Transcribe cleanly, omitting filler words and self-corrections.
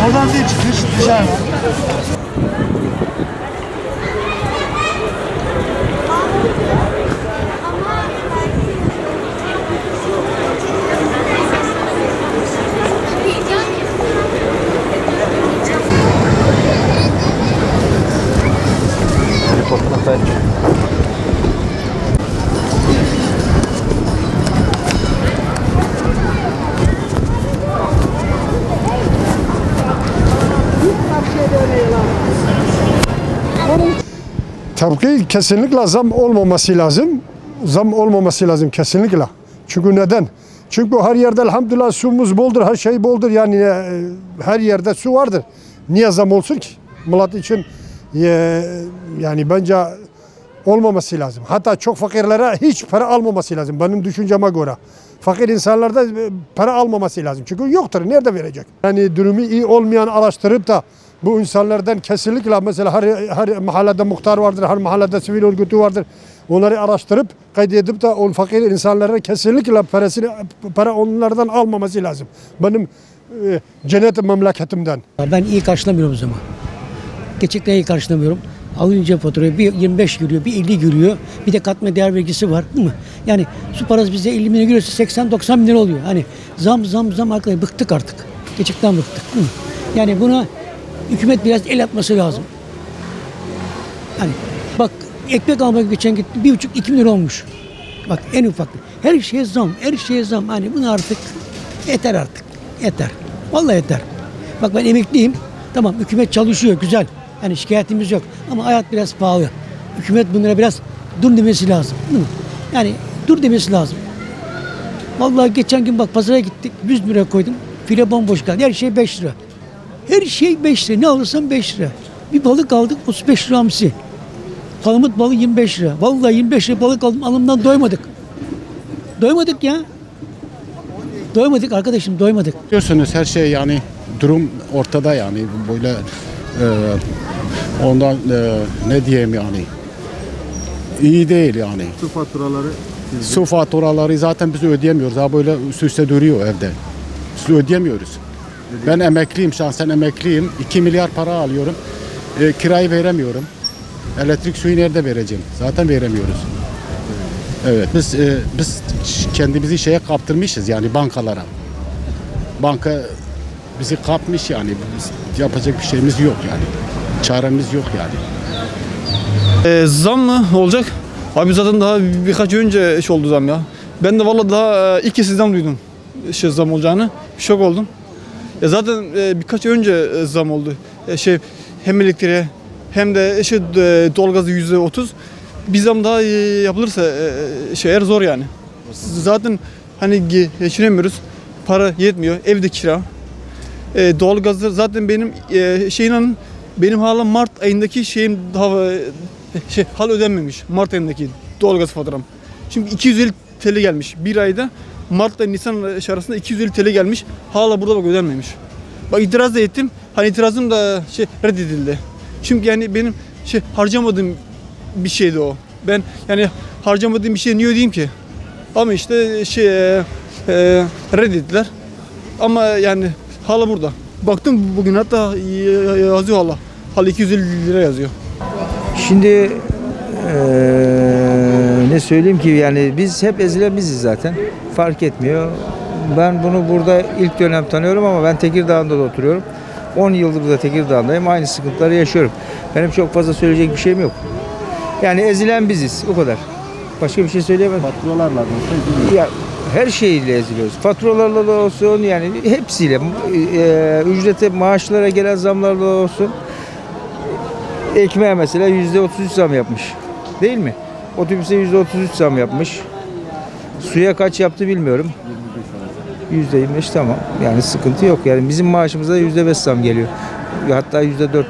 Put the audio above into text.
Oradan değil çıkış dışarı. Tabii ki kesinlikle zam olmaması lazım. Zam olmaması lazım kesinlikle. Çünkü neden? Çünkü her yerde elhamdülillah suyumuz boldur, her şey boldur. Yani her yerde su vardır. Niye zam olsun ki? Millet için yani bence olmaması lazım. Hatta çok fakirlere hiç para almaması lazım benim düşünceme göre. Fakir insanlarda para almaması lazım. Çünkü yoktur. Nerede verecek? Yani durumu iyi olmayan araştırıp da bu insanlardan kesinlikle mesela her mahallede muhtar vardır, her mahallede sivil örgütü vardır. Onları araştırıp kaydedip de o fakir insanlara kesinlikle para onlardan almaması lazım. Benim cennet memleketimden. Ben iyi karşılamıyorum o zaman. Gerçekten iyi karşılamıyorum. Alınca faturayı bir 25 giriyor, bir 50 giriyor. Bir de katma değer vergisi var, değil mi? Yani su parası bize 50 milyon giriyorsa 80-90 milyon oluyor. Hani zam arkadaşlar bıktık artık. Gerçekten bıktık. Değil mi? Yani buna hükümet biraz el atması lazım. Hani bak ekmek almak geçen gitti 1,5-2 milyon olmuş. Bak en ufak. Her şeye zam, her şeye zam. Hani bunu artık yeter artık. Yeter. Vallahi yeter. Bak ben emekliyim. Tamam hükümet çalışıyor güzel. Yani şikayetimiz yok. Ama hayat biraz pahalı. Hükümet bunlara biraz dur demesi lazım. Değil mi? Yani dur demesi lazım. Vallahi geçen gün bak pazara gittik. 100 lira koydum. File bomboş kaldı. Her şey 5 lira. Her şey 5 lira. Ne alırsan 5 lira. Bir balık aldık 35 lira hamsi. Palamut balığı 25 lira. Vallahi 25 lira balık aldım. Alımdan doymadık. Doymadık ya. Doymadık arkadaşım doymadık. Biliyorsunuz her şey yani durum ortada yani böyle ondan ne diyeyim yani iyi değil yani. Su faturaları zaten biz ödeyemiyoruz. Daha böyle üst üste duruyor evde. Biz ödeyemiyoruz. Ben emekliyim şahsen emekliyim. 2 milyar para alıyorum. Kirayı veremiyorum. Elektrik suyu nerede vereceğim? Zaten veremiyoruz. Evet biz kendimizi şeye kaptırmışız yani bankalara. Banka bizi kapmış yani. Biz yapacak bir şeyimiz yok yani. Çaremiz yok yani. Zam mı olacak? Abi zaten daha birkaç önce oldu zam ya. Ben de vallahi daha ilk kez sizden duydum zam olacağını. Şok oldum. Zaten birkaç önce zam oldu. Hem elektriğe hem de doğalgazı %30. Bir zam daha yapılırsa eğer zor yani. Zaten hani geçinemiyoruz. Para yetmiyor. Evde kira. Doğalgazı zaten benim hala Mart ayındaki şeyim daha hala ödenmemiş. Mart ayındaki doğalgaz faturam. Şimdi 250 TL gelmiş. Bir ayda Mart ile Nisan arasında 250 TL gelmiş. Hala burada bak ödenmemiş. Bak itiraz da ettim. Hani itirazım da reddedildi. Çünkü yani benim harcamadığım bir şeydi o. Ben yani harcamadığım bir şey niye ödeyeyim ki? Ama işte reddettiler. Ama yani hala burada. Baktım bugün hatta yazıyor hala 250 lira yazıyor. Şimdi ne söyleyeyim ki yani biz hep ezilen biziz zaten. Fark etmiyor. Ben bunu burada ilk dönem tanıyorum ama ben Tekirdağ'da da oturuyorum. 10 yıldır da Tekirdağ'dayım. Aynı sıkıntıları yaşıyorum. Benim çok fazla söyleyecek bir şeyim yok. Yani ezilen biziz. O kadar. Başka bir şey söyleyemem. Faturalarla ya her şeyle eziliyoruz. Faturalarla da olsun yani hepsiyle. Ücrete, maaşlara gelen zamlarla olsun. Ekmeğe mesela %33 zam yapmış. Değil mi? Otobüse %33 zam yapmış. Suya kaç yaptı bilmiyorum. %25 tamam. Yani sıkıntı yok. Yani bizim maaşımıza %5 zam geliyor. Hatta %4,5.